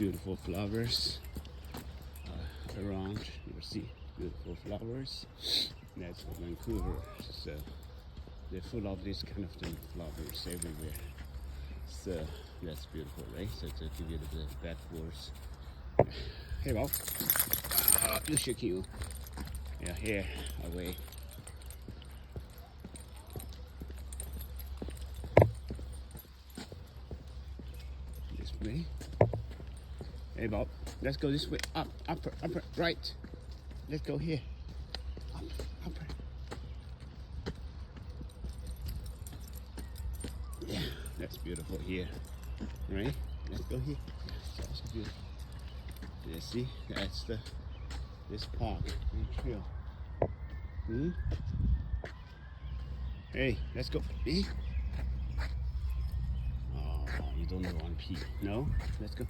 beautiful flowers around. You see beautiful flowers. That's Vancouver, so they're full of this kind of thing, flowers everywhere. So that's beautiful, right? So to give you the backwards. Hey, Bob. You should you. Yeah, here, away. This way. Hey, Bob. Let's go this way. Up, upper, right. Let's go here. Up, upper. Yeah, that's beautiful here. Right? Let's go here. It's also beautiful. You see, that's this park and trail. Hey, let's go. Hey. Oh, you don't want to pee. No? Let's go.